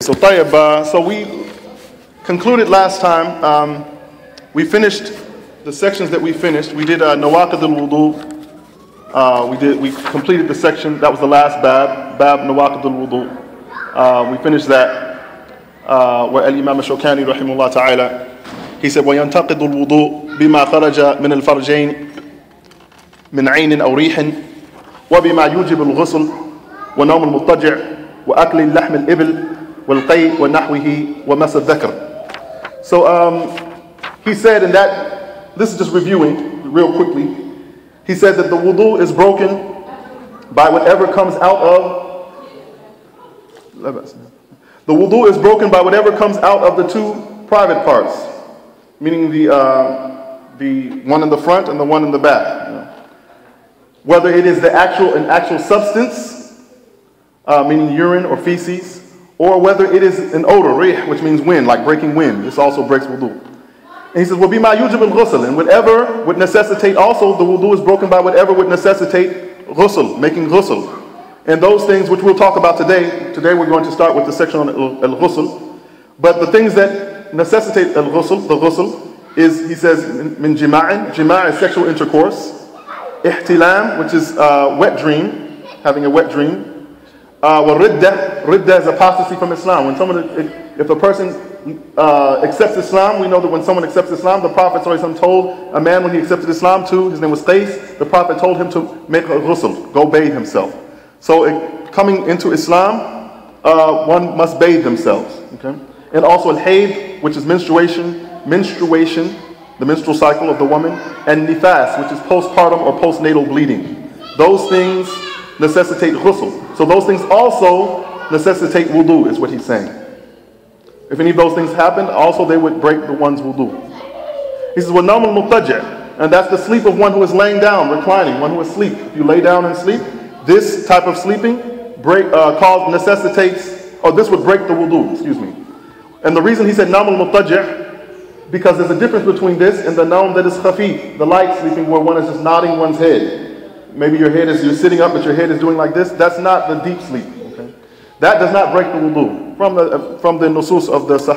So طيب, so we concluded last time. We finished the sections that we finished. We did Nawaqid al-Wudu. We completed the section. That was the last bab Nawaqid al-Wudu. We finished that. Where Al-Imaam Ash-Shawkaanee rahimahullah ta'ala, he said, وَيَنْتَقِدُ الْوُضُوء بِمَا خَرَجَ مِنَ الْفَرْجَيْنِ مِنْ عَيْنٍ أَوْ رِيحٍ وَبِمَا يُوجِبُ الْغُسْلِ وَنَوْمُ الْمُضْطَجِعِ وَأَكْلِ اللَّحْمِ الْإِبِلِ وَالْقَيْءِ وَنَحْوِهِ وَمَسَ الذَّكْرِ. So he said, in that, this is just reviewing real quickly, he said that the wudu is broken by whatever comes out of, the wudu is broken by whatever comes out of the two private parts, meaning the one in the front and the one in the back. You know. Whether it is an actual substance, meaning urine or feces, or whether it is an odor, rih, which means wind, like breaking wind. This also breaks wudu. And he says, وَبِمَا يُوجِبُ الْغُسْلِ, and whatever would necessitate, also the wudu is broken by whatever would necessitate ghusl, making ghusl. And those things which we'll talk about today we're going to start with the section on al-ghusl. But the things that necessitate al-ghusl, the ghusl, is, he says, min jima'in. Jima' is sexual intercourse. Ihtilam, which is wet dream, having a wet dream. Ridda. Ridda is apostasy from Islam. When someone, if a person accepts Islam, we know that when someone accepts Islam, the Prophet told a man when he accepted Islam too, his name was Qais, the Prophet told him to make a ghusl, go bathe himself. So coming into Islam, one must bathe themselves. Okay? And also al-hayd, which is menstruation, the menstrual cycle of the woman, and nifas, which is postpartum or postnatal bleeding. Those things necessitate ghusl. So those things also necessitate wudu, is what he's saying. If any of those things happened, also they would break the one's wudu. He says, وَالنَّوْمُ الْمُضْطَجِعِ, and that's the sleep of one who is laying down, reclining, one who is asleep. If you lay down and sleep, this type of sleeping necessitates, or this would break the wudu, excuse me. And the reason he said naum al-muttaji', because there's a difference between this and the naum that is khafif, the light sleeping where one is just nodding one's head. Maybe you're sitting up but your head is doing like this. That's not the deep sleep. Okay? That does not break the wudu. From the nusus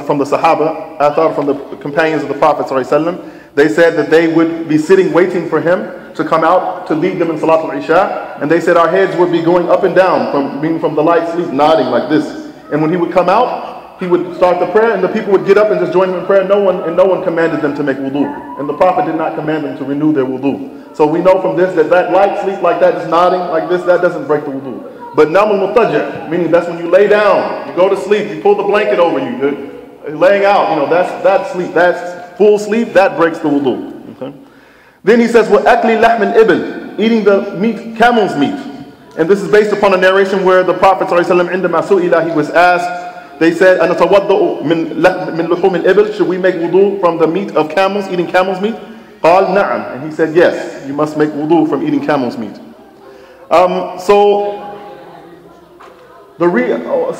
from the Sahaba, athar from the companions of the Prophet ﷺ, they said that they would be sitting waiting for him to come out to lead them in Salat al-Isha, and they said our heads would be going up and down from the light sleep, nodding like this. And when he would come out, he would start the prayer, and the people would get up and just join him in prayer. No one commanded them to make wudu, and the Prophet did not command them to renew their wudu. So we know from this that light sleep like that, just nodding like this, that doesn't break the wudu. But naum al-muttaji', meaning that's when you lay down, you go to sleep, you pull the blanket over you, you're laying out, that's sleep, that's full sleep, that breaks the wudu. Okay? Then he says, وَأَكْلِ لَحْمِ الْإِبِلِ, eating the meat, camel's meat. And this is based upon a narration where the Prophet ﷺ, عندما سئل, he was asked, they said, أَنَتَوَضَّأُ مِنْ لُحُومِ الْإِبِلِ, should we make wudu from the meat of camels, eating camel's meat? قال نعم, and he said, yes, you must make wudu from eating camel's meat.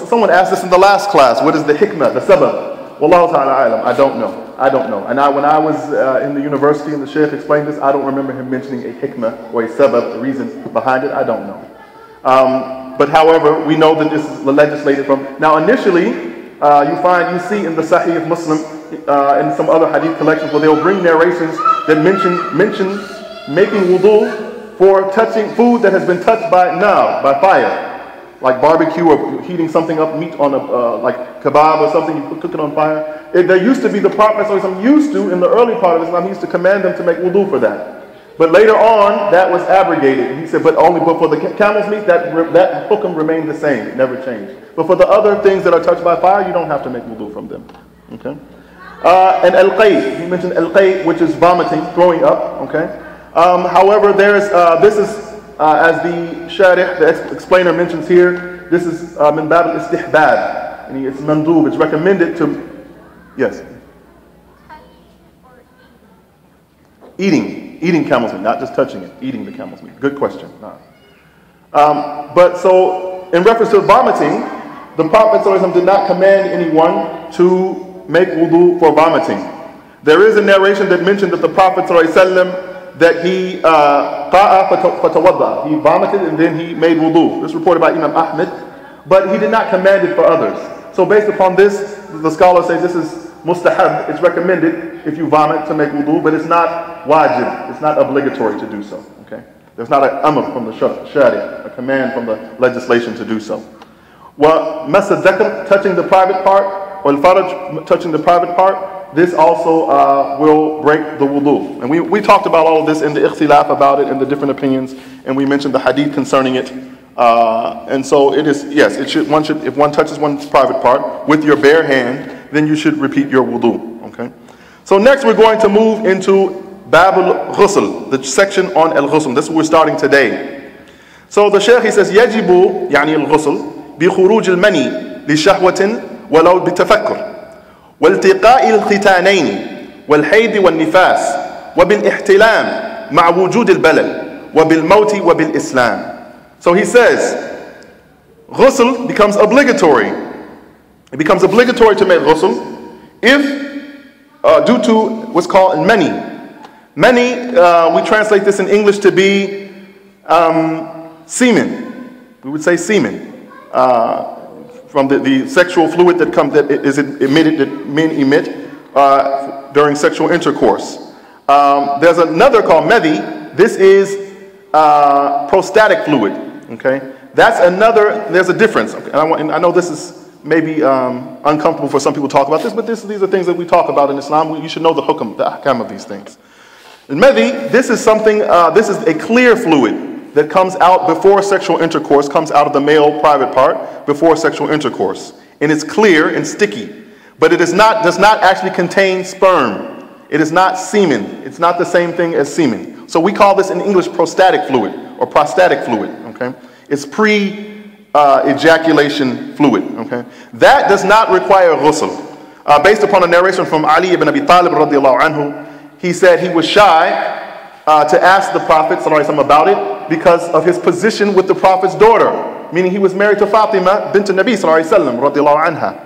Someone asked this in the last class, what is the hikmah, the sabab? Wallahu ta'ala alam, I don't know. And when I was in the university and the Shaykh explained this, I don't remember him mentioning a hikmah or a sabab, the reason behind it, I don't know. But however, we know that this is legislated from. Now initially, you see in the Sahih of Muslim and some other hadith collections where they'll bring narrations that mention making wudu for touching food that has been touched by fire. Like barbecue or heating something up, meat on like kebab or something, you cook it on fire. There used to be the Prophet used to, in the early part of Islam, he used to command them to make wudu for that. But later on, that was abrogated. He said, but for the camel's meat, that hukum remained the same, it never changed. But for the other things that are touched by fire, you don't have to make wudu from them. Okay? And al-qay, he mentioned al-qay, which is vomiting, throwing up. Okay? However, this is, as the Sharih, the explainer mentions here, this is min bab al-istihbab, and it's mandub, it's recommended to, yes? Eating camel's meat, not just touching it, eating the camel's meat. Good question. But so, in reference to vomiting, the Prophet ﷺ did not command anyone to make wudu for vomiting. There is a narration that mentioned that the Prophet ﷺ, that he vomited and then he made wudu. This is reported by Imam Ahmed, but he did not command it for others. So based upon this, the scholars say this is mustahab. It's recommended if you vomit to make wudu, but it's not wajib. It's not obligatory to do so. Okay? There's not an amr from the sharia, a command from the legislation to do so. Well, massa dhakr, touching the private part, or al-faraj, touching the private part, this also will break the wudu. And we talked about all of this in the ikhtilaf about it and the different opinions, and we mentioned the hadith concerning it. And so it is, yes, it should, if one touches one's private part with your bare hand, then you should repeat your wudu. Okay? So next we're going to move into Bab al-Ghusl, the section on al-Ghusl. This is where we're starting today. So the Shaykh, he says, يجب يعني الغسل بخروج المني لشهوة ولو بتفكر والتقاء الختانين والحيض والنفاس وبالاحتلام مع وجود البلل وبالموت وبالإسلام. So he says, ghusl becomes obligatory. It becomes obligatory to make ghusl if, due to what's called many. Many, we translate this in English to be semen. We would say semen. From the sexual fluid that is emitted, that men emit during sexual intercourse. There's another called medhi. This is prostatic fluid. Okay, that's another. There's a difference. Okay? And I know this is maybe uncomfortable for some people to talk about this, but these are things that we talk about in Islam. You should know the hukam, the ahkam of these things. Medhi, this is something. This is a clear fluid that comes out before sexual intercourse, comes out of the male private part before sexual intercourse, and it's clear and sticky, but it does not actually contain sperm. It is not semen. It's not the same thing as semen. So we call this in English prostatic fluid or prostatic fluid. Okay, it's pre-ejaculation fluid. Okay, that does not require ghusl. Based upon a narration from Alee ibn Abi Talib radiallahu anhu, he said he was shy to ask the Prophet ﷺ about it because of his position with the Prophet's daughter, meaning he was married to Fatima bint Nabi ﷺ radiallahu anha.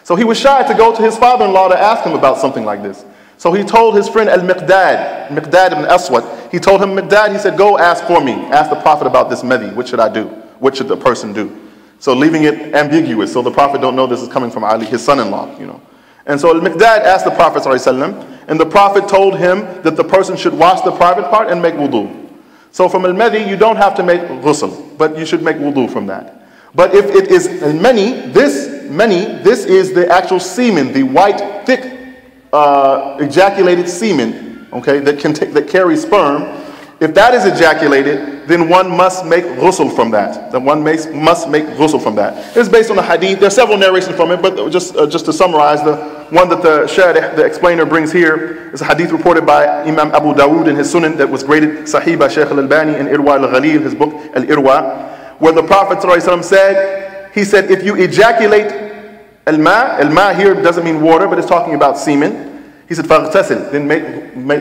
So he was shy to go to his father-in-law to ask him about something like this. So he told his friend Al-Miqdad ibn Aswad, he told him, Miqdad, he said, go ask for me. Ask the Prophet about this medhi. What should I do? What should the person do? So leaving it ambiguous, so the Prophet don't know this is coming from Ali, his son-in-law, you know. And so Al-Miqdad asked the Prophet ﷺ, and the Prophet told him that the person should wash the private part and make wudu. So from al-medhi, you don't have to make ghusl, but you should make wudu from that. But if it is al-mani, this is the actual semen, the white, thick, ejaculated semen, okay, that carries sperm. If that is ejaculated, then one must make ghusl from that. Then one must make ghusl from that. It's based on the hadith. There are several narrations from it, but just to summarize, the one that the sharih, the explainer, brings here is a hadith reported by Imam Abu Dawood in his Sunan that was graded Sahih by Shaykh al-Albani in Irwa al-Ghalil, his book Al-Irwa, where the Prophet ﷺ said, he said, if you ejaculate al-ma here doesn't mean water, but it's talking about semen. He said, فَاغْتَسِل, then make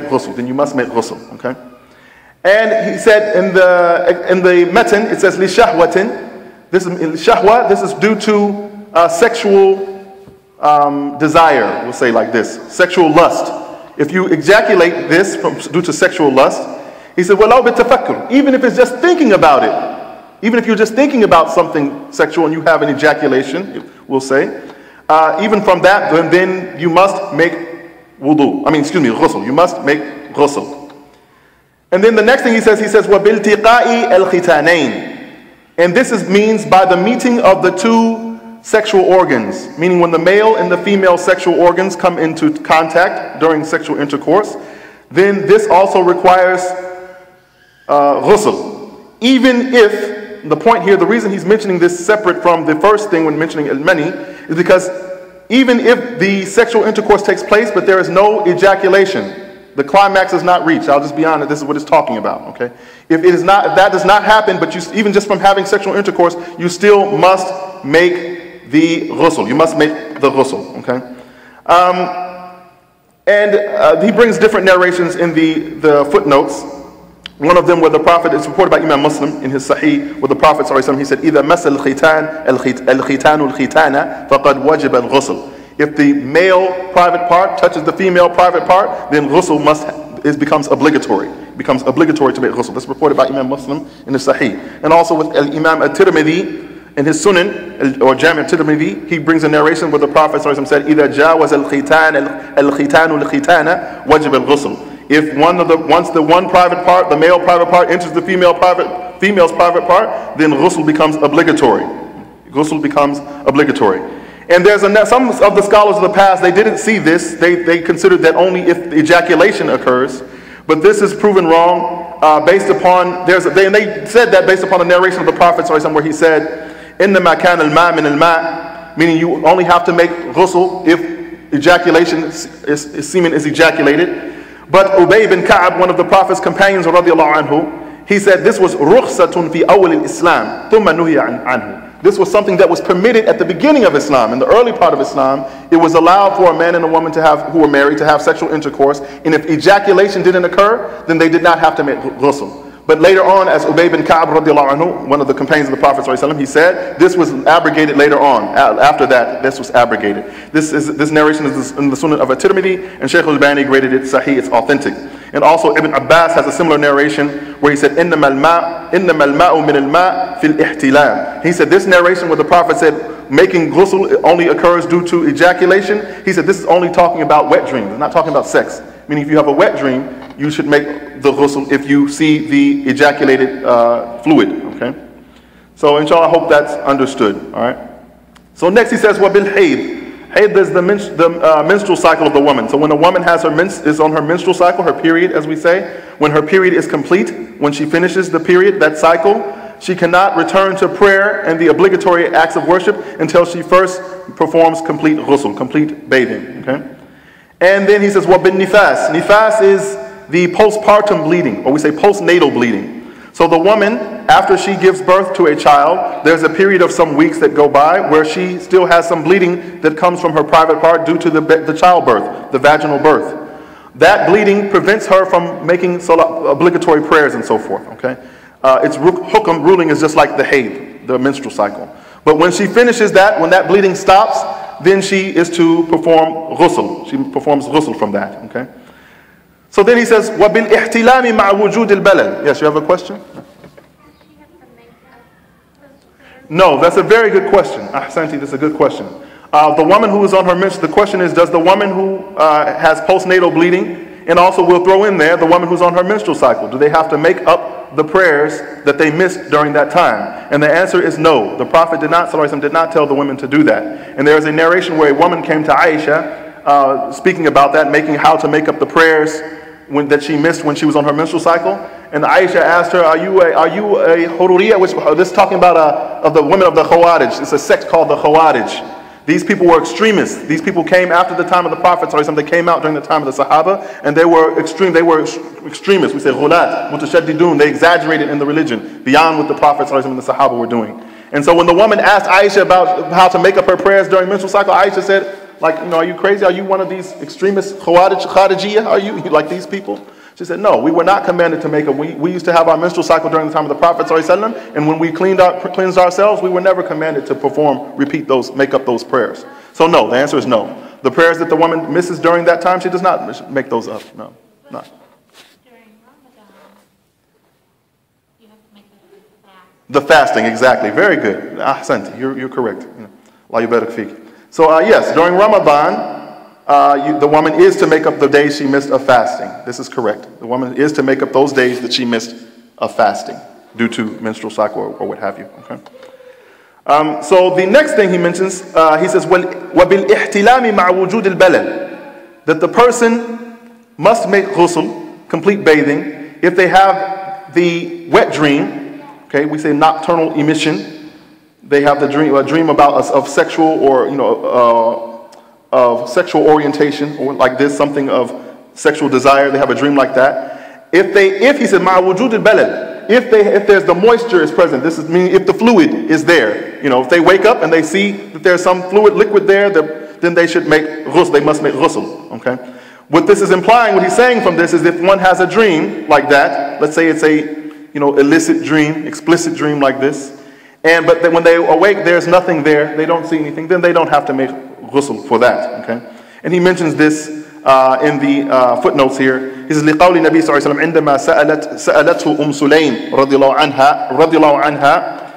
ghusl, then you must make ghusl, okay? And he said in the matan, it says لِشَهْوَةٍ, this is due to sexual desire, we'll say like this, sexual lust. If you ejaculate this due to sexual lust, he said, وَلَوْ بِالتَّفَكُّرِ, even if it's just thinking about it, even if you're just thinking about something sexual and you have an ejaculation, we'll say, even from that, then you must make ghusl. You must make ghusl. And then the next thing he says, وَبِالْتِقَاءِ الْخِتَانَيْنِ. And this means by the meeting of the two sexual organs, meaning when the male and the female sexual organs come into contact during sexual intercourse, then this also requires ghusl. Even if, the point here, the reason he's mentioning this separate from the first thing when mentioning al-mani is because even if the sexual intercourse takes place but there is no ejaculation, the climax is not reached. I'll just be honest, this is what it's talking about, okay? If that does not happen, but even just from having sexual intercourse, you still must make the ghusl. You must make the ghusl, okay? And he brings different narrations in the footnotes. One of them where the Prophet, is reported by Imam Muslim in his Sahih, where the Prophet ﷺ, he said, إِذَا مَسَ الْخِتَانُ الْخِتَانَ فَقَدْ وَجِبَ الْغُسْلُ. If the male private part touches the female private part, then ghusl becomes obligatory. It becomes obligatory to make ghusl. That's reported by Imam Muslim in the Sahih. And also with Al-Imaam At-Tirmidhi in his Sunan, or Jami' al-Tirmidhi, he brings a narration where the Prophet ﷺ said, إِذَا جَاوَزَ الْخِتَانُ الْخِتَانَ وَجِبَ الْغُسْلُ. If once the one private part, the male private part, enters the female's private part, then ghusl becomes obligatory. Ghusl becomes obligatory. And there's some of the scholars of the past, they didn't see this. They considered that only if ejaculation occurs. But this is proven wrong based upon, they said that based upon the narration of the Prophet ﷺ, where he said, إِنَّمَا كَانَ الْمَاء مِنَ الْمَاءِ, meaning you only have to make ghusl if ejaculation, semen is ejaculated. But Ubay bin Ka'ab, one of the Prophet's companions, radiallahu anhu, he said this was rukhsatun fi awwal al-Islam, thumma nuhiya anhu. This was something that was permitted at the beginning of Islam. In the early part of Islam, it was allowed for a man and a woman to have, who were married, to have sexual intercourse. And if ejaculation didn't occur, then they did not have to make ghusl. But later on, as Ubay bin Ka'ab radiallahu anhu, one of the companions of the Prophet ﷺ, he said, this was abrogated later on. After that, this was abrogated. This narration is in the Sunan of At-Tirmidhi, and Shaykh al-Albani graded it Sahih, it's authentic. And also Ibn Abbas has a similar narration where he said, إِنَّمَا الْمَاءُ مِنَ الْمَاءِ فِي الْإِحْتِلَامِ. He said this narration where the Prophet said making ghusl only occurs due to ejaculation, he said this is only talking about wet dreams, it's not talking about sex. Meaning if you have a wet dream, you should make the ghusl if you see the ejaculated fluid, okay? So inshallah, I hope that's understood, all right? So next he says, وَبِالْحَيْضِ. Hayd is the menstrual cycle of the woman. So when a woman is on her menstrual cycle, her period, as we say, when her period is complete, when she finishes the period, that cycle, she cannot return to prayer and the obligatory acts of worship until she first performs complete ghusl, complete bathing, okay? And then he says, وَبِالنِّفَاسِ. Nifas is the postpartum bleeding, or we say postnatal bleeding. So the woman, after she gives birth to a child, there's a period of some weeks that go by where she still has some bleeding that comes from her private part due to the childbirth, the vaginal birth. That bleeding prevents her from making obligatory prayers and so forth, okay? Its hukm ruling is just like the hayd, the menstrual cycle. But when she finishes that, when that bleeding stops, then she is to perform ghusl. She performs ghusl from that, okay? So then he says, وَبِالْإِحْتِلَامِ مَعَ وُجُودِ الْبَلَدِ. Yes, you have a question? No, that's a very good question. Ahsanti, that's a good question. The woman who is on her menstrual, the question is, does the woman who has postnatal bleeding, and also we'll throw in there the woman who's on her menstrual cycle, do they have to make up the prayers that they missed during that time? And the answer is no. The Prophet did not tell the women to do that. And there is a narration where a woman came to Aisha speaking about that, how to make up the prayers that she missed when she was on her menstrual cycle. And Aisha asked her, are you a Hururiyya? This is talking about of the women of the Khawarij. It's a sect called the Khawarij. These people were extremists. These people came after the time of the Prophet. They came out during the time of the Sahaba, and they were extremists. We say ghulat, mutashaddidun. They exaggerated in the religion beyond what the Prophet and the Sahaba were doing. And so when the woman asked Aisha about how to make up her prayers during menstrual cycle, Aisha said, are you crazy? Are you one of these extremist Khawarijiyah? Are you like these people? She said, no, we were not commanded to make up. We used to have our menstrual cycle during the time of the Prophet ﷺ, and when we cleansed ourselves, we were never commanded to make up those prayers. So no, the answer is no. The prayers that the woman misses during that time, she does not make those up. No, not. During Ramadan, you have to make the fast. The fasting, exactly. Very good. Ahsanti, you're correct. Allah yubarak fiqh. So yes, during Ramadan, the woman is to make up the days she missed of fasting. This is correct. The woman is to make up those days that she missed of fasting due to menstrual cycle or what have you. Okay. So the next thing he mentions, he says, وَبِالْإِحْتِلَامِ مَعَ وُجُودِ الْبَلَدِ, that the person must make ghusl, complete bathing, if they have the wet dream. Okay, we say nocturnal emission. They have a dream about of sexual or of sexual orientation, or like this, something of sexual desire. They have a dream like that. If he said ma wujud al-balad, if there's the moisture is present, this is meaning if the fluid is there. If they wake up and they see that there's some liquid there, then they should make ghusl. They must make ghusl. Okay. What this is implying, what he's saying from this is, if one has a dream like that, let's say it's a illicit dream, explicit dream like this. But then when they awake, there's nothing there, they don't see anything, then they don't have to make ghusl for that, okay? And he mentions this in the footnotes here. He says, لِقَوْلِ النَّبِي صلى الله عليه وسلم عندما سألته سُلَيْم رضي الله عنها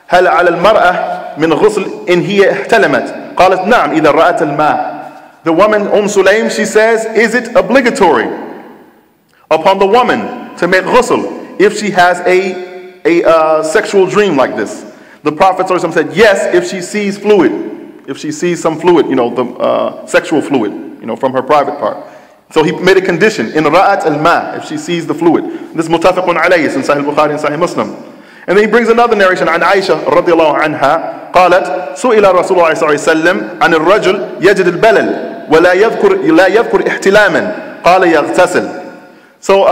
هل على المرأة من غسل إن هي احتلمت؟ قالت نعم إذا رأت الماء. The woman Sulaym, she says, is it obligatory upon the woman to make ghusl if she has a sexual dream like this? The Prophet ﷺ said yes, if she sees fluid, if she sees some fluid, the sexual fluid, from her private part. So he made a condition, in ra'at al-ma, if she sees the fluid. This is muttafaqun alayhi in Sahih Bukhari and Sahih Muslim. And then he brings another narration عن عائشة رضي الله عنها قالت سئل رسول الله صلى الله عليه وسلم عن الرجل يجد البلل ولا يذكر احتلاما قال يغتسل. So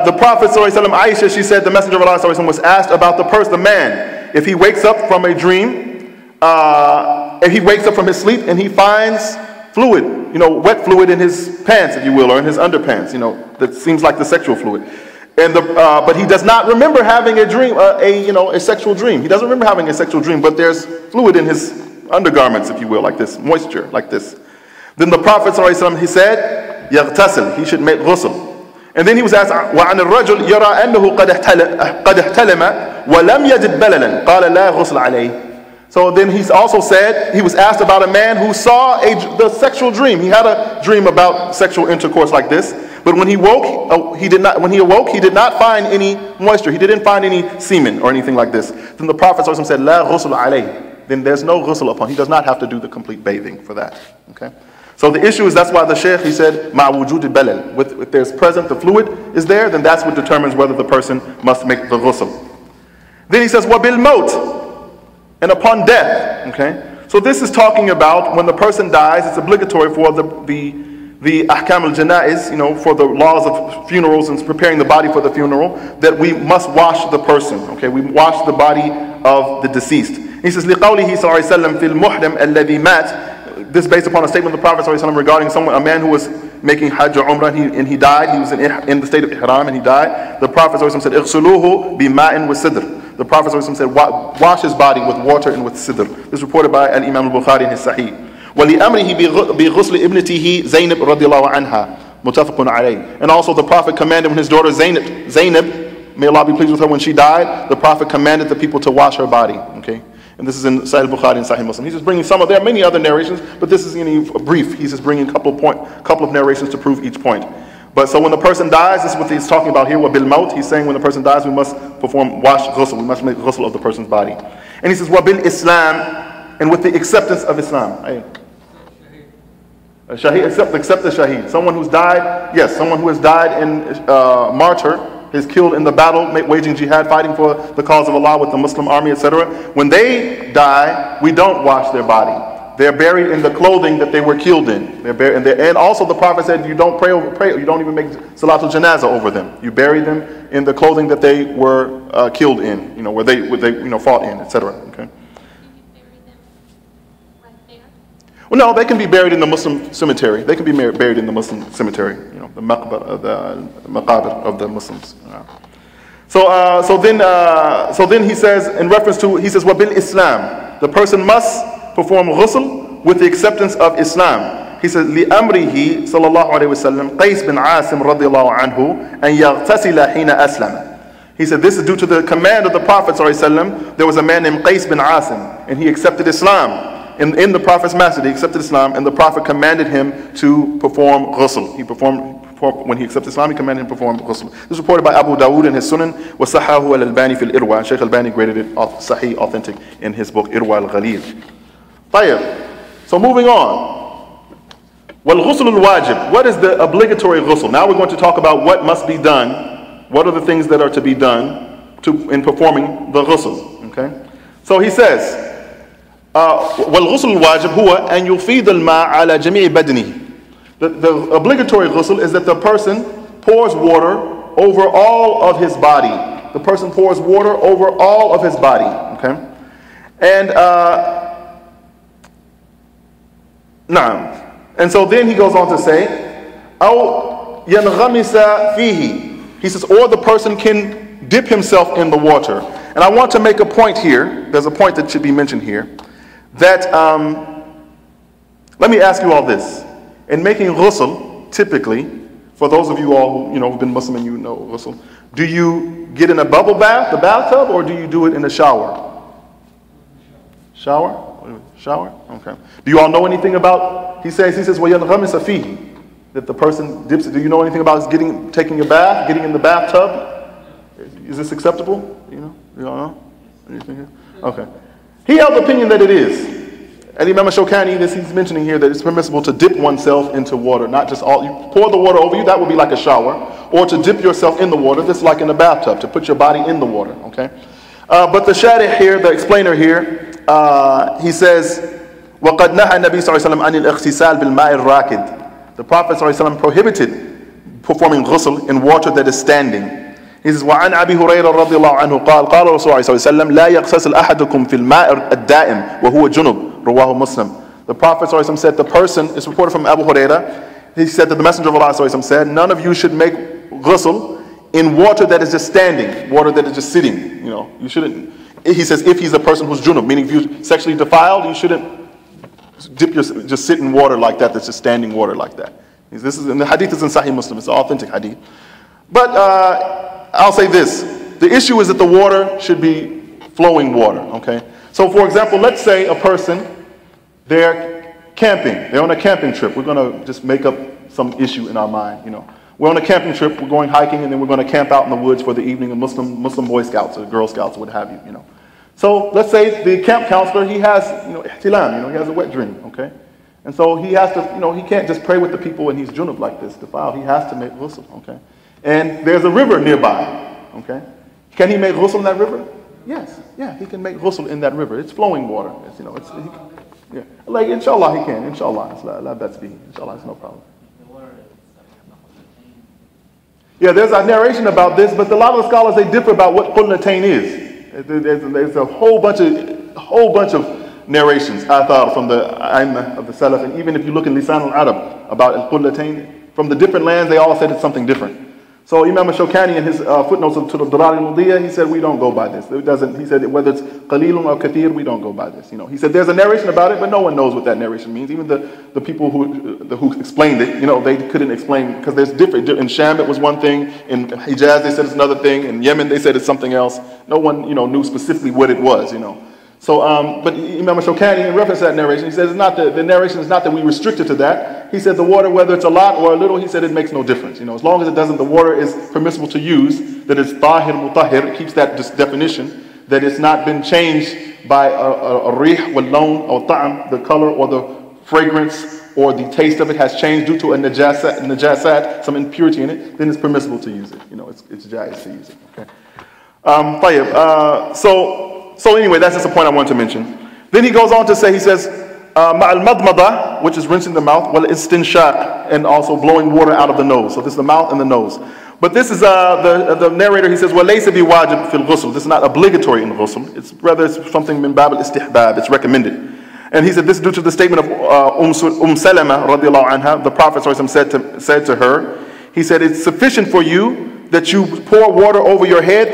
the Prophet ﷺ, Aisha, she said, the Messenger of Allah ﷺ was asked about the man, if he wakes up from a dream, if he wakes up from his sleep and he finds fluid, wet fluid in his pants, if you will, or in his underpants, that seems like the sexual fluid. And but he does not remember having a dream, a sexual dream. He doesn't remember having a sexual dream, but there's fluid in his undergarments, if you will, like this, moisture, like this. Then the Prophet ﷺ, he said, يغتسل, he should make ghusl. And then he was asked, وعن الرجل يرى أنه قد احتلم ولم يجد بللا قال لا غسل عليه. So then he's also said, he was asked about a man who saw the sexual dream. He had a dream about sexual intercourse like this, but when he woke, he did not find any moisture. He didn't find any semen or anything like this. Then the Prophet said, لا غسل عليه. Then there's no ghusl upon. He does not have to do the complete bathing for that. Okay. So the issue is, that's why the Shaykh, he said, مع وجود البلل. If there's present, the fluid is there, then that's what determines whether the person must make the ghusl. Then he says, وبالموت. And upon death, okay? So this is talking about when the person dies, it's obligatory for the ahkam al-janaiz, for the laws of funerals and preparing the body for the funeral, that we must wash the person, okay? We wash the body of the deceased. He says, لِقَوْلِهِ صلى الله عليه وسلم فِي الْمُحْرِمِ الَّذِي مَاتِ. This is based upon a statement of the Prophet ﷺ regarding a man who was making Hajj or Umrah and he died. He was in the state of Ihram and he died. The Prophet ﷺ said, اغسلوه بماء وسدر. The Prophet ﷺ said, wash his body with water and with sidr. This is reported by Al-Imaam al-Bukhari in his Sahih. وَلِأَمْرِهِ بِغُسْلِ ابْنِتِهِ زَيْنَبْ رَضِيَ اللَّهُ عَنْهَا مُتَفَقٌ عَلَيْهِ. And also the Prophet commanded when his daughter Zaynab, may Allah be pleased with her, when she died, the Prophet commanded the people to wash her body. Okay. And this is in Sahih Bukhari and Sahih Muslim. He's just bringing there are many other narrations, but this is brief. He's just bringing a couple of narrations to prove each point. But so when the person dies, this is what he's talking about here. Wabil maut, he's saying when the person dies, we must wash ghusl. We must make ghusl of the person's body. And he says wabil Islam, and with the acceptance of Islam. Shaheed, accept the shaheed. Someone who's died, yes, someone who has died in martyr, is killed in the battle, waging jihad, fighting for the cause of Allah with the Muslim army, etc. When they die, we don't wash their body. They're buried in the clothing that they were killed in. And also the Prophet said, you don't pray, you don't even make salatul janazah over them. You bury them in the clothing that they were killed in, where they fought in, etc. Okay. Well, no, they can be buried in the Muslim cemetery. They can be buried in the Muslim cemetery, the maqabir of the Muslims. So then he says, in reference to, he says, wabil Islam, the person must perform ghusl with the acceptance of Islam. He says, لِأَمْرِهِ صلى الله عليه وسلم قيس بن عاصم رضي الله عنه أن يغتسل حين أسلم. He said, this is due to the command of the Prophet صلى الله عليه وسلم. There was a man named Qais bin Asim, and he accepted Islam. In the Prophet's masjid, he accepted Islam, and the Prophet commanded him to perform ghusl. When he accepted Islam, he commanded him to perform ghusl. This is reported by Abu Dawood in his Sunan, وَصَحَّهُ al-Albani fil-Irwa. Shaykh Albani graded it Sahih, authentic, in his book Irwa al-Ghalil. So moving on. Wal-Ghusl al-Wajib. What is the obligatory ghusl? Now we're going to talk about what must be done. What are the things that are to be done in performing the ghusl? Okay. So he says, وَالْغُسْلُ الْوَاجِبُ هُوَ أَنْ يُفِيدَ الْمَاءَ عَلَى جَمِيعِ بَدْنِهِ. The obligatory ghusl is that the person pours water over all of his body. The person pours water over all of his body. Okay. And so then he goes on to say, أَوْ يَنْغَمِسَ فِيهِ. He says, or the person can dip himself in the water. And I want to make a point here. There's a point that should be mentioned here. That, let me ask you all this. In making ghusl, typically, for those of you all who have been Muslim and you know ghusl, do you get in a bubble bath, the bathtub, or do you do it in the shower? Shower? Shower? Okay. Do you all know anything about, he says, وَيَنْغَمِسَ فِيهِ, that the person dips it. Do you know anything about taking a bath, getting in the bathtub? Is this acceptable? You know? You all know? Anything here? Okay. He held the opinion that it is. Al-Imaam Ash-Shawkaanee, this he's mentioning here, that it's permissible to dip oneself into water, not just all, you pour the water over you, that would be like a shower, or to dip yourself in the water, just like in a bathtub, to put your body in the water, okay? But the sharih here, the explainer here, he says, وَقَدْ نَهَى النَّبِي صلى الله عليه وسلم عن الاغتسال بالماء الراكد. The Prophet صلى الله عليه وسلم prohibited performing ghusl in water that is standing. He says, وعن أبي هريرة رضي الله عنه قال قال رسول الله صلى الله عليه وسلم لا يغتسل أحدكم في الماء الدائم وهو جنب. Rawahu Muslim. The Prophet ﷺ said, the person, it's reported from Abu Hurairah, he said that the Messenger of Allah ﷺ said, none of you should make ghusl in water that is just standing, water that is just sitting. You know, you shouldn't. He says, if he's a person who's junub, meaning if you're sexually defiled, you shouldn't just sit in water like that, that's just standing water like that. This is, and the hadith is in Sahih Muslim, it's an authentic hadith. But I'll say this, the issue is that the water should be flowing water, okay? So for example, let's say a person, they're camping, they're on a camping trip. We're going to just make up some issue in our mind, you know. We're on a camping trip, we're going hiking, and then we're going to camp out in the woods for the evening of Muslim Boy Scouts or Girl Scouts or what have you, you know. So let's say the camp counselor, he has, you know, ihtilam, you know, he has a wet dream, okay? And so he has to, you know, he can't just pray with the people and he's junub like this, defiled. He has to make ghusl, okay? And there's a river nearby, okay? Can he make ghusl in that river? Yes, yeah, he can make ghusl in that river. It's flowing water. It's, you know, yeah. Like, inshallah he can, inshallah. That's be, inshallah, it's no problem. Yeah, there's a narration about this, but a lot of the scholars, they differ about what qullatayn is. There's a whole bunch of narrations, I thought, from the A'immah of the Salaf, and even if you look in Lisan al-Arab about al-qullatayn, from the different lands, they all said it's something different. So Imam Ash-Shawkaanee in his footnotes to the Ad-Durar ul-Bahiyyah, he said we don't go by this. It doesn't. He said whether it's qalilun or kathir, we don't go by this. You know, he said there's a narration about it, but no one knows what that narration means. Even the people who explained it, you know, they couldn't explain because there's different. In Sham it was one thing. In Hijaz they said it's another thing. In Yemen they said it's something else. No one, you know, knew specifically what it was. You know. So, but Imam Ash-Shawkaanee, in reference to that narration, he says it's not the narration is not that we restricted to that. He said the water, whether it's a lot or a little, he said it makes no difference. You know, as long as it doesn't, the water is permissible to use, that it's tahir mutahhir, it keeps that definition, that it's not been changed by a rih, wal-lawn, or ta'am, the color or the fragrance or the taste of it has changed due to a najasat, some impurity in it, then it's permissible to use it. You know, it's jaiz to use it. Okay. So anyway, that's just a point I wanted to mention. Then he goes on to say, he says, ma'al madmada, which is rinsing the mouth, wal istinshaq, and also blowing water out of the nose. So this is the mouth and the nose. But this is the narrator, he says, وَلَيْسَ بِوَاجِبْ فِي الْغُسْل. This is not obligatory in the ghusl. It's rather something min bab al-istihbab. It's recommended. And he said this is due to the statement of Salama radiallahu anha. The Prophet said to her, he said, it's sufficient for you that you pour water over your head,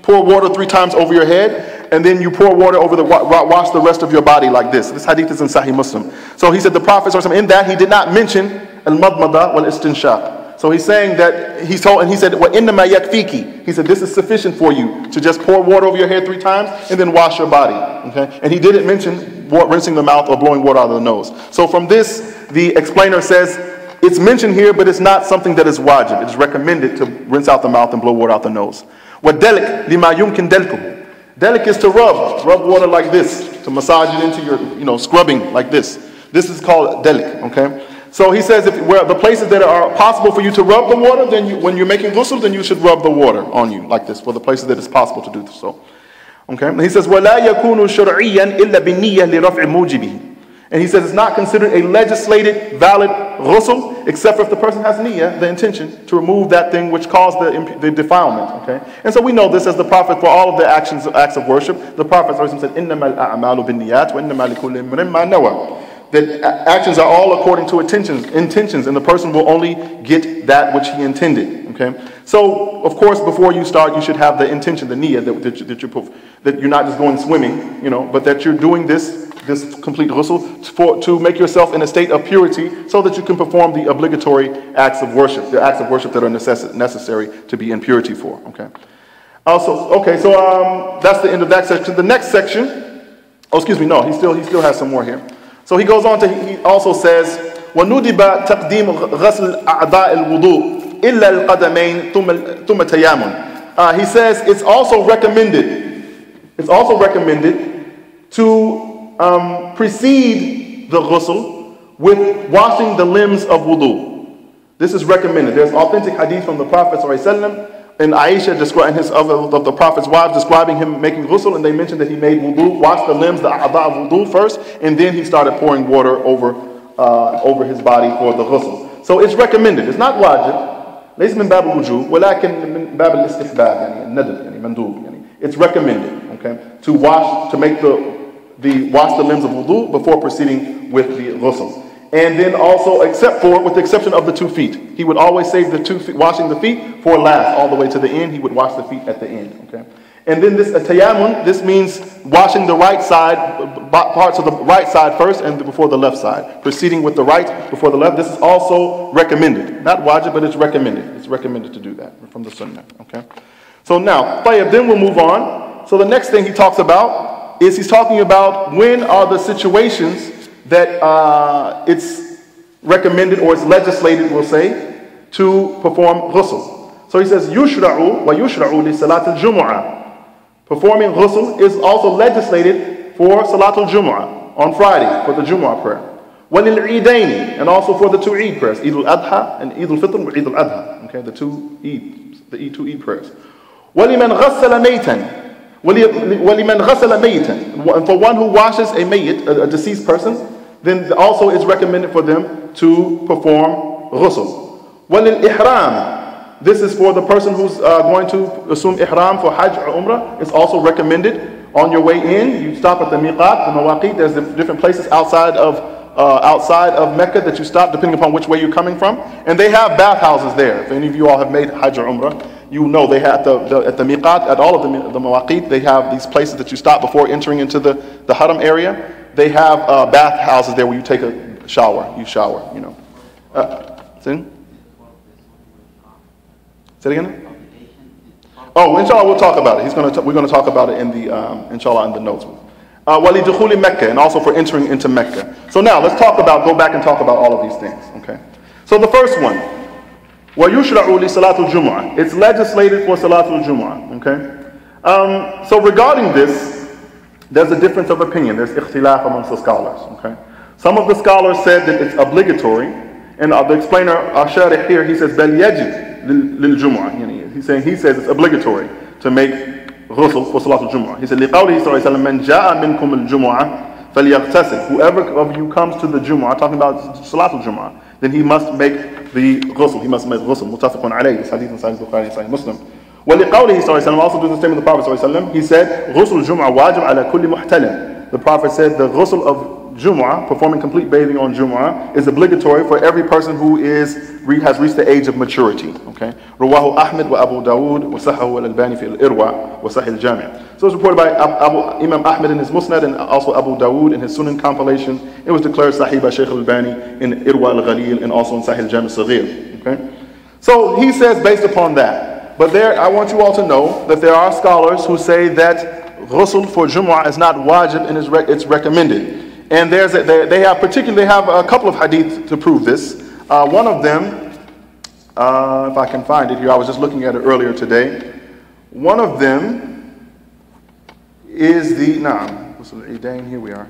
pour water 3 times over your head, and then you pour water over wash the rest of your body like this. This hadith is in Sahih Muslim. So he said the Prophet, in that he did not mention al-madmada wal-istinshaq. So he's saying that he said, وَإِنَّمَا يَكْفِيكِ. He said this is sufficient for you to just pour water over your head 3 times and then wash your body. Okay? And he didn't mention rinsing the mouth or blowing water out of the nose. So from this, the explainer says it's mentioned here, but it's not something that is wajib. It's recommended to rinse out the mouth and blow water out the nose. وَالدَّلِكْ لِمَا يُمْكِنْ دَلْكُهُ. Delik is to rub water like this, to massage it into your, scrubbing like this. This is called delik, okay? So he says where the places that are possible for you to rub the water, then when you're making ghusl, then you should rub the water on you like this, for the places that it's possible to do so. Okay? And he says, وَلَا يَكُونُ شُرْعِيًّا إِلَّا بِالنِّيَّةِ لِرَفْعِ مُوجِبِهِ. And he says it's not considered a legislated, valid ghusl, except for if the person has niyyah, the intention, to remove that thing which caused the defilement. Okay? And so we know this as the Prophet, for all of the acts of worship, the Prophet said, إِنَّمَا الْأَعْمَالُ بِالنِّيَّاتِ وَإِنَّمَا لِكُلِّ امْرِئٍ مَّا نَوَىٰ. That actions are all according to intentions, and the person will only get that which he intended. Okay? So, of course, before you start, you should have the intention, the niyyah, that you're not just going swimming, but that you're doing this complete ghusl to make yourself in a state of purity so that you can perform the obligatory acts of worship, the acts of worship that are necessary to be in purity for. Okay? Also, okay, so that's the end of that section. The next section, oh, excuse me, no, he still has some more here. So he goes on to, he also says, وَنُدِبَ تَقْدِيمُ غَسْلِ أَعْضَاءِ الْوُضُوءِ إِلَّا الْقَدَمَيْنِ ثُمَّ تَيَامُنْ. He says it's also recommended to precede the ghusl with washing the limbs of wudu. This is recommended. There's authentic hadith from the Prophet ﷺ and Aisha describing of the Prophet's wives describing him making ghusl, and they mentioned that he made wudu, washed the limbs, the a'dha of wudu first, and then he started pouring water over his body for the ghusl. So it's recommended. It's not wajib. ليس من باب الوجوب ولكن من باب الاستحباب يعني الندب يعني مندوب يعني. It's recommended, okay, to wash the limbs of wudu before proceeding with the ghusl. And then also, with the exception of the 2 feet. He would always save the 2 feet, washing the feet for last, all the way to the end. He would wash the feet at the end, okay? And then this tayammum, this means washing the right side, parts of the right side first and before the left side. Proceeding with the right before the left. This is also recommended. Not wajib, but it's recommended. It's recommended to do that from the sunnah, okay? So now, then we'll move on. So the next thing he talks about is he's talking about when are the situations that it's recommended or it's legislated, we'll say, to perform ghusl. So he says, يُشْرَعُ وَيُشْرَعُ لِصَلَاةِ الْجُمُعَةِ. Performing ghusl is also legislated for Salatul Jumu'ah on Friday, for the Jumu'ah prayer. وَلِلْعِيدَيْنِ, and also for the 2 Eid prayers, Eid al-Adha and Eid al-Fitr and Eid al-Adha. Okay, the 2 Eid prayers. وَلِمَنْ غَسَّلَ مَيْتًا, وَلِمَنْ غَسَلَ مَيْتًا, and for one who washes a mayyit, a deceased person, then also it's recommended for them to perform ghusl. وَلِلْإِحْرَامِ, this is for the person who's going to assume ihram for Hajj or Umrah. It's also recommended on your way in. You stop at the miqat, the mawaqit. There's different places outside of Mecca that you stop depending upon which way you're coming from. And they have bathhouses there. If any of you all have made Hajj or Umrah, you know they have at the miqat, at all of the mawaqit, they have these places that you stop before entering into the haram area. They have bathhouses there where you take a shower. You shower, you know. See? Say it again? Oh, inshallah, we'll talk about it. We're going to talk about it in the, inshallah, in the notes. وَلِدُخُولِ Mecca, and also for entering into Mecca. So now, go back and talk about all of these things, okay? So the first one, وَيُشْرَعُ لِصَلَاةُ الْجُمُعَةِ. It's legislated for Salatul Jumu'ah, okay? So regarding this, there's a difference of opinion. There's ikhtilaf amongst the scholars, okay? Some of the scholars said that it's obligatory, and the explainer, Ash-Sharih here, he says, بَلْ يَجِبْ للجمعة. He says it's obligatory to make ghusl for Salatul Jumu'ah. He said, لِقَوْلِهِ صلى الله عليه وسلم مَنْ جَاءَ مِنْكُمُ الْجُمُعَةِ فَلْيَغْتَسِلْ. Whoever of you comes to the Jumu'ah, talking about Salatul Jumu'ah, then he must make the ghusl. He must make ghusl. مُتَّفَقٌ عَلَيْهِ. This hadith in Sahih Bukhari, Sahih Muslim. وَلِقَوْلِهِ صلى الله عليه وسلم, also doing the statement of the Prophet صلى الله عليه وسلم, he said, غُسُلُ الْجُمْعَةِ وَاجِبْ عَلَى كُلِّ مُحْتَلِمٍ. The Prophet said the ghusl of Jumu'ah, performing complete bathing on Jumu'ah, is obligatory for every person who has reached the age of maturity. Okay. Rawahu Ahmed wa Abu Dawood wa Sahahu al-Albani fi al-Irwa wa Sahih al-Jami'. So it's reported by Imam Ahmed in his Musnad and also Abu Dawood in his Sunan compilation. It was declared Sahih by Shaykh al-Albani in Irwa al-Ghalil and also in Sahih al-Jami' Saghir. Okay. So he says based upon that. But I want you all to know that there are scholars who say that ghusl for Jumu'ah is not wajib and it's recommended. And they have a couple of hadith to prove this. One of them, if I can find it here, I was just looking at it earlier today. One of them is the here we are.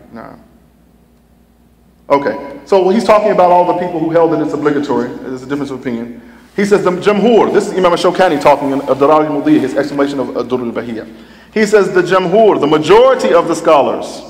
Okay, so he's talking about all the people who held that it's obligatory. There's a difference of opinion. He says the Jamhur, this is Imam Ash-Shawkaanee talking in Ad-Durar ul-Bahiyyah, his explanation of Ad-Durar ul-Bahiyyah. He says the Jamhur, the majority of the scholars,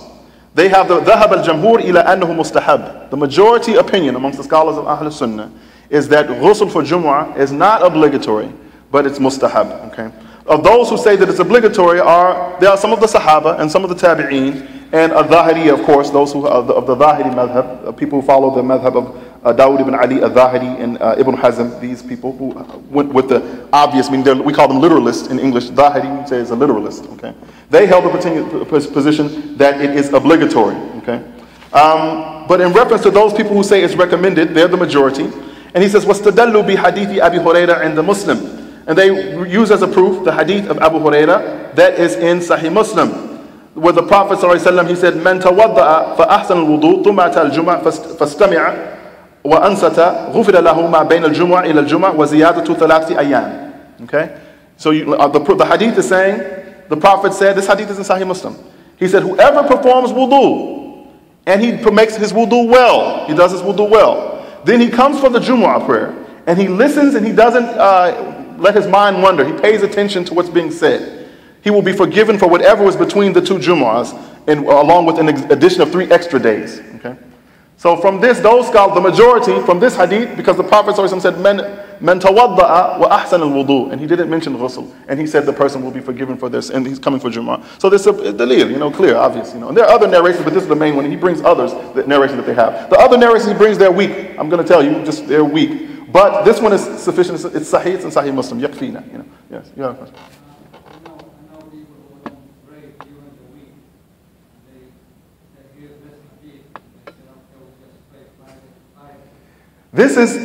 they have the ذهب الجمهور إلى أنه مستحب. The majority opinion amongst the scholars of Ahlus-Sunnah is that ghusl for Jumu'ah is not obligatory, but it's mustahab. Okay. Of those who say that it's obligatory there are some of the Sahaba and some of the Tabi'een and Al-Zahiri, of course, those who of the Zahiri madhab, people who follow the madhab of Dawud ibn Ali al-Zahiri and Ibn Hazm, these people who went with the obvious, we call them literalists in English. Zahiri, we say, is a literalist. Okay. They held the position that it is obligatory. Okay. But in reference to those people who say it's recommended, they're the majority. And he says, وَاسْتَدَلُّوا بِحَدِيثِ أَبِي هُرَيْرَةَ عِنْدَ Muslim. And they use as a proof the hadith of Abu Huraira that is in Sahih Muslim, where the Prophet ﷺ, he said, "Man tawadda'a fa ahsan al-wudu thumma ata al-jum'a fastami'a wa ansata ghufira lahu ma bayna al-jum'a ila al-jum'a wa ziyadatu thalathati ayyam." Okay? So the hadith is saying, the Prophet said, this hadith is in Sahih Muslim. He said, whoever performs wudu, and he makes his wudu well, he does his wudu well, then he comes for the Jumu'ah prayer, and he listens and he doesn't let his mind wander. He pays attention to what's being said. He will be forgiven for whatever was between the two Jumu'ahs, and along with an addition of 3 extra days. Okay? So from this, those scholars, the majority from this hadith, because the Prophet said, "Man tawadda'a wa ahsan al-wudu," and he didn't mention ghusl, and he said the person will be forgiven for this, and he's coming for Jumu'ah. So this is dalil, clear, obvious, And there are other narrations, but this is the main one. He brings others, the narrations that they have. The other narrations he brings, they're weak. I'm going to tell you, just they're weak. But this one is sufficient. It's sahih. It's in Sahih Muslim. Yakfina. Yes. You have a question. This is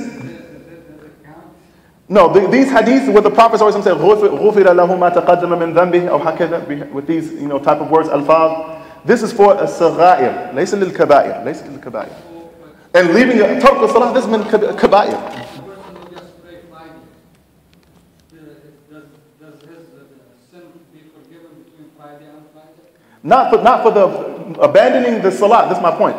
no. These hadiths where the Prophet always said, "Ghufira lahu ma taqaddama min dhanbihi," or hakadha, with these type of words, alfaz. This is for as-sagha'ir, laysa lil-kaba'ir, laysa lil-kaba'ir. And leaving tark as-salah, this is min kaba'ir. Not for the abandoning the salah. This is my point.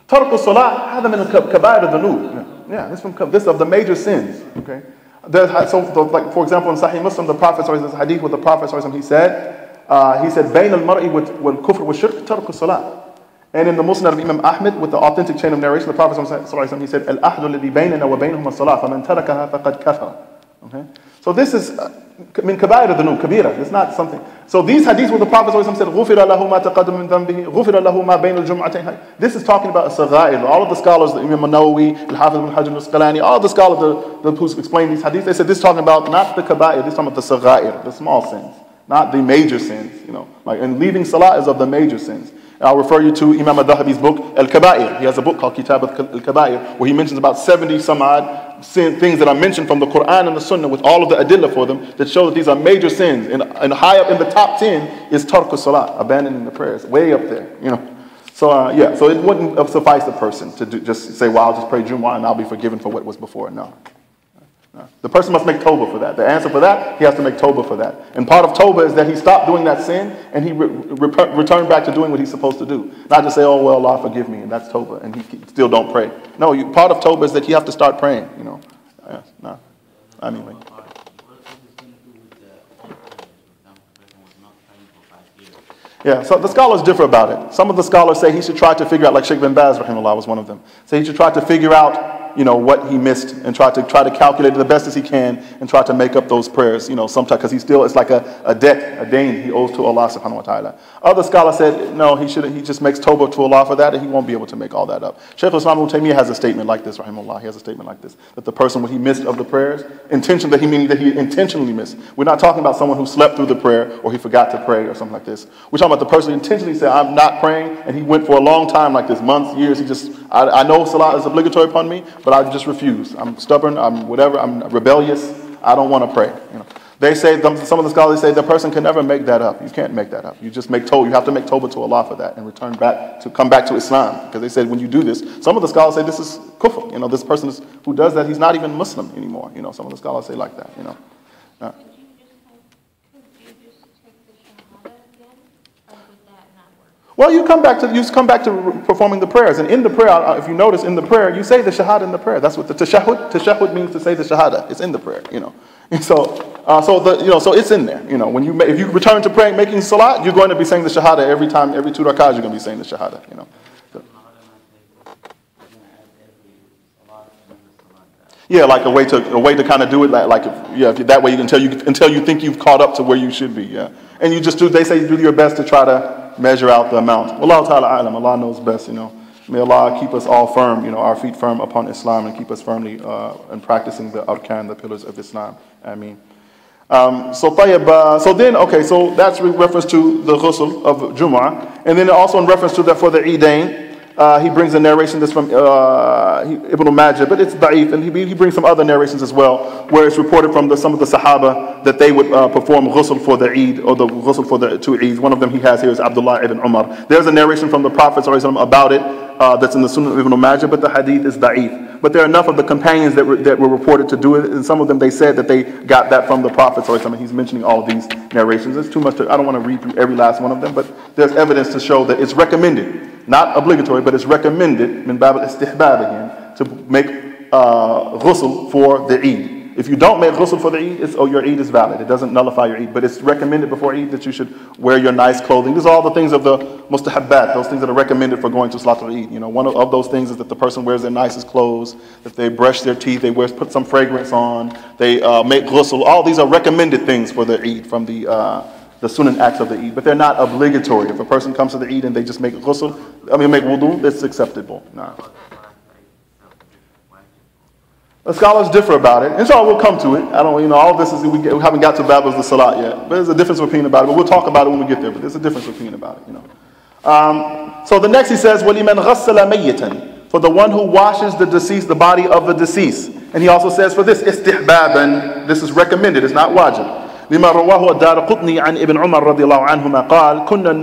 Tark as-salah, hada min kaba'ir al-dhunub. Yeah, this is of the major sins. Okay. Like for example, in Sahih Muslim, the Prophet this hadith with the Prophet he said, "Bayn al-mar'i wal kufr wa shirk tark as-salah." And in the Musnad of Imam Ahmed, with the authentic chain of narration, the Prophet he said, "Al-ahdu alladhi baynana wa baynahum as-salah, faman tarakaha faqad kafara." Okay. So this is min kaba'ir al-dhunub, kabira. It's not something. So these hadiths where the Prophet said, "Ghufira lahu ma taqaddama min dhanbihi, ghufira lahu ma bayna al-jum'atayn." This is talking about as-sagha'ir. All of the scholars, the Imam Nawawi, Al-Hafiz ibn Hajar al-Asqalani, all the scholars who explain these hadiths, they said this is talking about not the kaba'ir, this is talking about the sagha'ir, the small sins, not the major sins. And leaving salah is of the major sins. And I'll refer you to Imam al-Dhahabi's book, Al-Kaba'ir. He has a book called Kitab al-Kaba'ir, where he mentions about 70 some odd things that are mentioned from the Qur'an and the Sunnah with all of the adillah for them that show that these are major sins. And high up in the top 10 is tark as-salah, abandoning the prayers, way up there. So so it wouldn't have sufficed the person to just say, well, I'll just pray Jumu'ah and I'll be forgiven for what was before. No. The person must make tawbah for that. The answer for that, he has to make tawbah for that. And part of tawbah is that he stopped doing that sin and he returned back to doing what he's supposed to do. Not just say, oh, well, Allah forgive me, and that's tawbah, and he still don't pray. No, part of tawbah is that you have to start praying, Anyway. Yeah, so the scholars differ about it. Some of the scholars say he should try to figure out, like Sheikh bin Baz, rahimahullah, was one of them. Say he should try to figure out what he missed and try to calculate it the best as he can and try to make up those prayers, sometimes, because it's like a debt, a dain he owes to Allah subhanahu wa ta'ala. Other scholars said, no, he just makes tawbah to Allah for that and he won't be able to make all that up. Shaykh al-Islam ibn Taymiyyah has a statement like this, rahimahullah. He has a statement like this, that the person, what he missed of the prayers, meaning that he intentionally missed. We're not talking about someone who slept through the prayer or he forgot to pray or something like this. We're talking about the person who intentionally said, I'm not praying, and he went for a long time like this, months, years. I know salah is obligatory upon me, but I just refuse. I'm stubborn, I'm rebellious, I don't want to pray. They say, some of the scholars say the person can never make that up. You can't make that up. You just make tawbah. You have to make tawbah to Allah for that and come back to Islam. Because they said when you do this, some of the scholars say this is kufr. This person who does that, he's not even Muslim anymore. Some of the scholars say like that. Well, you come back to performing the prayers, and in the prayer, if you notice in the prayer, you say the shahada in the prayer. That's what the tashahhud means, to say the shahada. It's in the prayer, And so it's in there. If you return to praying, making salat, you're going to be saying the shahada every time, every 2 rakahs, you're going to be saying the shahada. Yeah, like a way to kind of do it, that way until you think you've caught up to where you should be. Yeah, and you just do. They say you do your best to try to measure out the amount. Allah ta'ala alam, Allah knows best, May Allah keep us all firm, our feet firm upon Islam, and keep us firmly in practicing the arkan, the pillars of Islam. Ameen. So that's in reference to the ghusl of Jumu'ah. And then also in reference to that for the Eidain, he brings a narration that's from Ibn Majah, but it's da'if, and he brings some other narrations as well, where it's reported from some of the Sahaba that they would perform ghusl for the Eid, or the ghusl for the 2 Eids. One of them he has here is Abdullah ibn Umar. There's a narration from the Prophet ﷺ about it that's in the Sunnah of Ibn Majah, but the hadith is da'if. But there are enough of the companions that were reported to do it, and some of them they said that they got that from the Prophet ﷺ, and he's mentioning all of these narrations. It's too much I don't want to read through every last one of them, but there's evidence to show that it's recommended. Not obligatory, but it's recommended, min bab al-istihbab again, to make ghusl for the Eid. If you don't make ghusl for the Eid, your Eid is valid. It doesn't nullify your Eid, but it's recommended before Eid that you should wear your nice clothing. These are all the things of the mustahabbat, those things that are recommended for going to Salatul Eid. You know, one of those things is that the person wears their nicest clothes, that they brush their teeth, they put some fragrance on, they make ghusl. All these are recommended things for the Eid from the sunnah acts of the Eid, but they're not obligatory. If a person comes to the Eid and they just make ghusl, make wudu, that's acceptable. No. The scholars differ about it, and so we'll come to it. All of this is, we haven't got to Bab's the Salat yet, but there's a difference of opinion about it, but we'll talk about it when we get there, but there's a difference of opinion about it, So the next he says, وَلِمَنْ غَسَّلَ مَيِّتًا, for the one who washes the deceased, the body of the deceased. And he also says for this, istihbaban, this is recommended, it's not wajib. لما رواه الدار قطني عن ابن عمر رضي الله عنهما قال كنا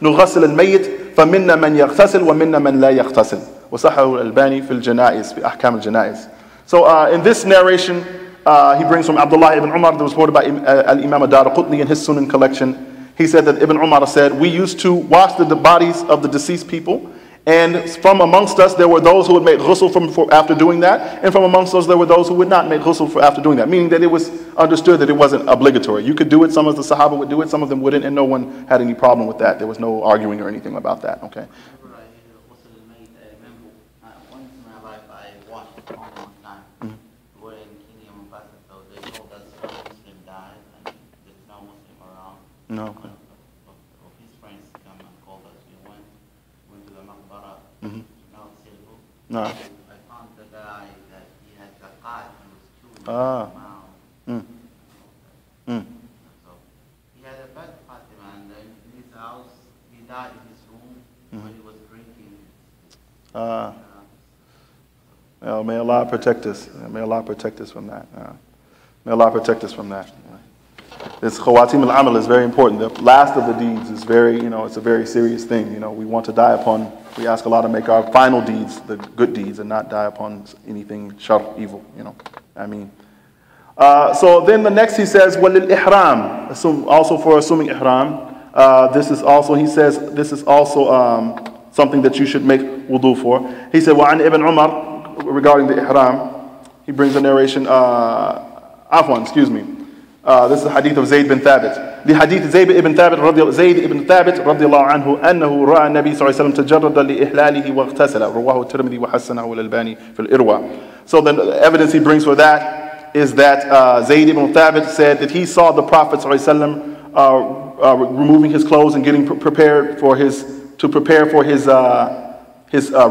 نغسل الميت فمنا من يغتسل ومنا من لا يغتسل وصححه الألباني في الجنائز في أحكام الجنائز. So in this narration he brings from Abdullah ibn Umar that was reported by Al-Imaam Ad-Durar in his Sunan collection. He said that Ibn Umar said, we used to wash the bodies of the deceased people, and from amongst us there were those who would make ghusl after doing that, and from amongst us there were those who would not make ghusl after doing that, meaning that it was understood that it wasn't obligatory. You could do it, some of the Sahaba would do it, some of them wouldn't, and no one had any problem with that. There was no arguing or anything about that. Okay. No. His friends come and called us. We went to the maqbara. No. I found the guy that he had zakat and was chewing So he had a bad Fatima, and then in his house he died in his room when he was drinking. Well, may Allah protect us. May Allah protect us from that. May Allah protect us from that. This khawatim al-amal is very important. The last of the deeds is very, it's a very serious thing. We want to die upon, we ask Allah to make our final deeds the good deeds and not die upon anything shar, evil, I mean. So then the next he says, walil-ihram, also for assuming ihram. This is also, he says, this is also something that you should make wudu for. He said, وعن Ibn Umar, regarding the ihram, he brings a narration, excuse me. This is the hadith of Zayd bin Thabit. The hadith Zayd ibn Thabit رضي الله عنه أنه رأى النبي صلى الله عليه وسلم تجرد لإحلاله واغتسل رواه الترمذي وحسنه الألباني في الإروى. So the evidence he brings for that is that Zayd ibn Thabit said that he saw the Prophet صلى الله عليه وسلم removing his clothes and getting prepared for his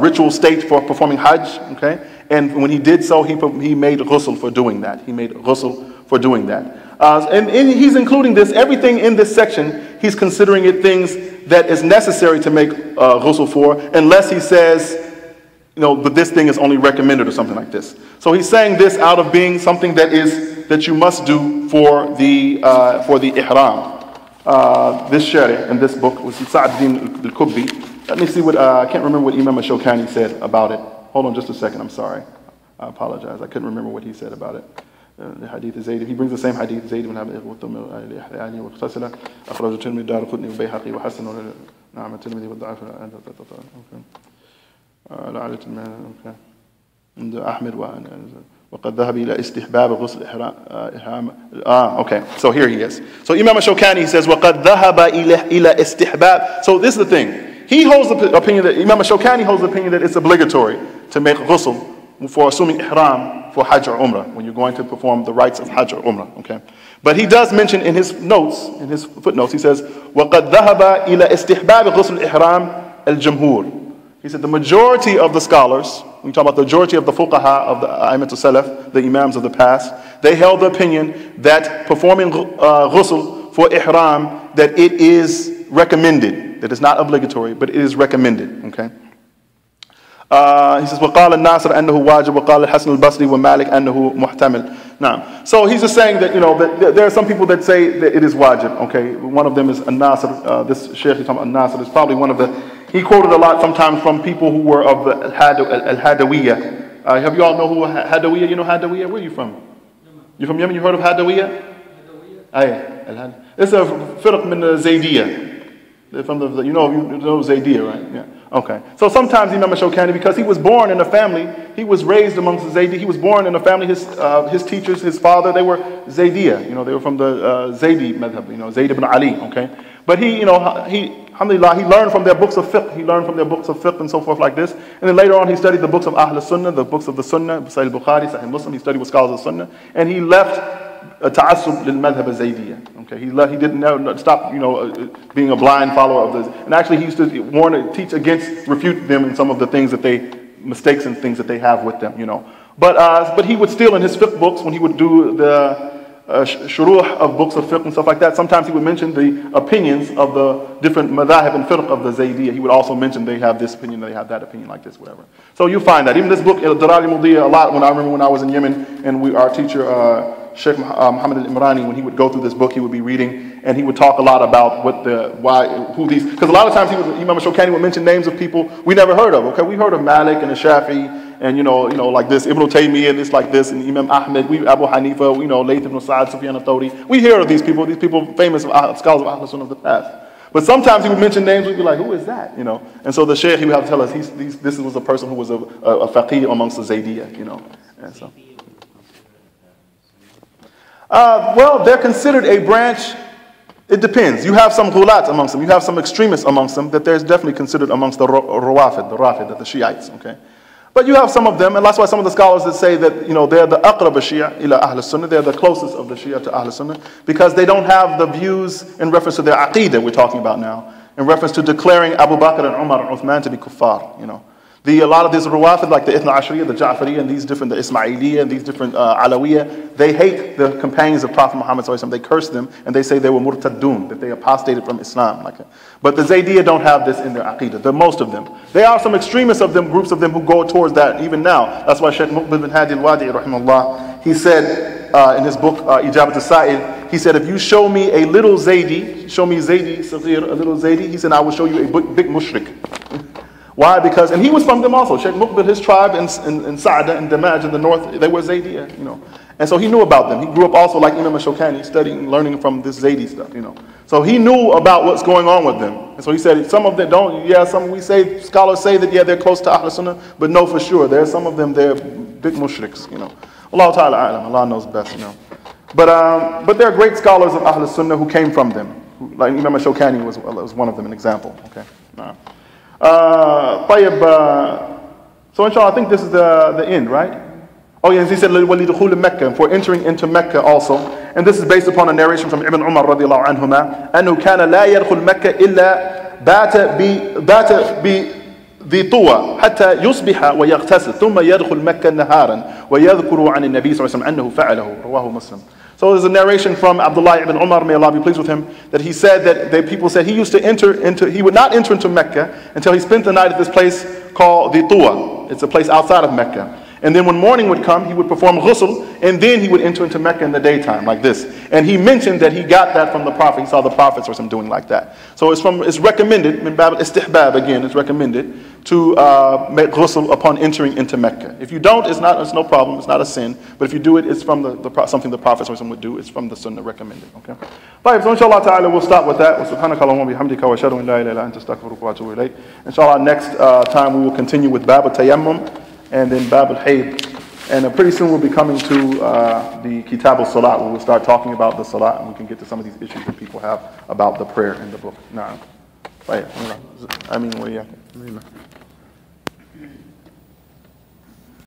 ritual state for performing Hajj. Okay, and when he did so, he made ghusl for doing that. He made ghusl for doing that. And he's including this, everything in this section, he's considering it things that is necessary to make ghusl for, unless he says, but this thing is only recommended or something like this. So he's saying this out of being something that you must do for the ihram. This shari in this book was Sa'd din al-Kubbi. Let me see I can't remember what Imam Ash-Shawkaanee said about it. Hold on just a second, I'm sorry. I apologize, I couldn't remember what he said about it. The hadith of Zayd, he brings the same hadith, Zayd ibn Abi Alee واغتسل أخرج الترمذي الدار قطني والبيهقي وحسن نعم الترمذي والضعف لعلة المعنى عند أحمد وقد ذهب إلى استحباب غسل إحرام. Okay, so here he is. So Imam Ash-Shawkaanee says وقد ذهب إلى استحباب. So this is the thing. He holds the opinion that Imam Ash-Shawkaanee holds the opinion that it's obligatory to make ghusl for assuming ihram for Hajj or Umrah, when you're going to perform the rites of Hajj or Umrah, okay? But he does mention in his notes, in his footnotes, he says, وَقَدْ ذَهَبَ إِلَى إِسْتِحْبَابِ غُسْلِ الْإِحْرَامِ الْجَمْهُورِ. He said the majority of the scholars, when you talk about the majority of the fuqaha of the A'immat al-Salaf, the Imams of the past, they held the opinion that performing ghusl for ihram, that it is recommended, that it's not obligatory, but it is recommended, okay? He says, وقال الناصر أنه واجب وقال الحسن البصري ومالك أنه محتمل. Now, so he's just saying that, that there are some people that say that it is wajib. Okay, one of them is An-Nasr. This Shaykh he's talking about An-Nasr is probably one of the. He quoted a lot sometimes from people who were of the Al-Hadawiyyah. Have you all know who Hadawiyyah? You know Hadawiyyah? Where are you from? You from Yemen? You heard of Hadawiyyah? Hadawiyyah. It's a firq min Zaydiyah. They're from the you know Zaydiyah, right? Yeah. Okay. So sometimes Imam Ash-Shawkaanee, because he was born in a family, he was raised amongst the Zaydi. He was born in a family. His teachers, his father, they were Zaydiyah. They were from the Zaydi madhab. Zayd ibn Ali. Okay. But he alhamdulillah, he learned from their books of fiqh. He learned from their books of fiqh and so forth like this. And then later on, he studied the books of Ahlus-Sunnah, the books of the Sunnah, Sahih Bukhari, Sahih Muslim. He studied with scholars of Sunnah, and he left ta'assub lil madhab al-Zaydiyah. Okay, he didn't stop, being a blind follower of this. And actually, he used to teach against, refute them in some of the things mistakes and things that they have with them. But he would still in his fiqh books, when he would do the shuruh of books of fiqh and stuff like that, sometimes he would mention the opinions of the different madhahib and fiqh of the Zaydiyah. He would also mention they have this opinion, they have that opinion, like this, whatever. So you find that. Even this book, Ad-Durar ul-Bahiyyah, a lot, I remember when I was in Yemen, and our teacher, Sheikh Muhammad al-Imrani, when he would go through this book, he would be reading, and he would talk a lot about because a lot of times Imam Ash-Shawkaanee would mention names of people we never heard of. Okay, we heard of Malik and Shafi'i, and like this, Ibn Taymiyyah, and this like this, and Imam Ahmed, Abu Hanifa, Layth ibn Sa'ad, Sufyan al-Thawri. We hear of these people famous scholars of Ahlus-Sunnah of the past. But sometimes he would mention names, we'd be like, who is that? And so the Shaykh, he would have to tell us, this was a person who was a faqih amongst the Zaydiyah, and so. Well, they're considered a branch. It depends. You have some ghulat amongst them. You have some extremists amongst them that there's definitely considered amongst the Rafid, the Shiites. Okay, but you have some of them, and that's why some of the scholars that say that they're the aqrab Shia ila Ahlus-Sunnah. They're the closest of the Shia to Ahlus-Sunnah because they don't have the views in reference to their aqeedah we're talking about now, in reference to declaring Abu Bakr and Umar and Uthman to be kuffar. A lot of these Rawafid, like the Ithna Ashriyah, the Ja'fariyah, and these different, the Ismailiyah, and these different Alawiyah, they hate the companions of Prophet Muhammad sallallahu alaihi wasallam. They curse them, and they say they were murtaddun, that they apostated from Islam. But the Zaydiyah don't have this in their aqidah, most of them. There are some extremists of them, groups of them who go towards that even now. That's why Shaykh Muqbil bin Hadi al-Wadi'i, rahimahullah, he said in his book, Ijabat al-Sa'il, he said, if you show me a little Zaydi, show me Zaydi, Saghir, a little Zaydi, he said, I will show you a big mushrik. Why? Because, and he was from them also. Shaykh Muqbil, his tribe in Sa'ada and Damaj in the north, they were Zaydiyah, And so he knew about them. He grew up also like Imam Ash-Shawkaanee, studying, learning from this Zaydi stuff, So he knew about what's going on with them. And so he said, some of them scholars say that, they're close to Ahlus-Sunnah, but no, for sure. There are some of them, they're big mushriks, Allah ta'ala a'lam, Allah knows best, But there are great scholars of Ahlus-Sunnah who came from them. Like Imam Ash-Shawkaanee was one of them, an example, okay? So inshallah, I think this is the end, right? Oh yes, he said وَلِدُخُولِ Mecca, for entering into Mecca also. And this is based upon a narration from Ibn Umar radiallahu anhuma, أنه كان لا يدخل مكة إلا بات بذي طوى حتى يصبح ويغتسل ثم يدخل مكة نهارا ويذكر عن النبي صلى الله عليه وسلم أنه فعله رواه مسلم. So there's a narration from Abdullah ibn Umar, may Allah be pleased with him, that he said that people said he would not enter into Mecca until he spent the night at this place called the Tuwa. It's a place outside of Mecca. And then when morning would come, he would perform ghusl, and then he would enter into Mecca in the daytime, like this. And he mentioned that he got that from the Prophet. He saw the Prophets or something doing like that. So it's recommended, min bab al-istihbab, again, it's recommended to make ghusl upon entering into Mecca. If you don't, it's no problem, it's not a sin. But if you do it, it's from something the Prophet would do. It's from the Sunnah recommended. Okay. Right, so inshallah ta'ala we'll stop with that. Subhanakallahumma bihamdika wa ashhadu an la ilaha illa anta astaghfiruka wa atubu ilayk. Inshallah next time we will continue with Bab al-Tayammum and then Bab al-Hayd. And pretty soon we'll be coming to the Kitab al-Salat, where we'll start talking about the Salat, and we can get to some of these issues that people have about the prayer in the book. Nah. Right. I mean,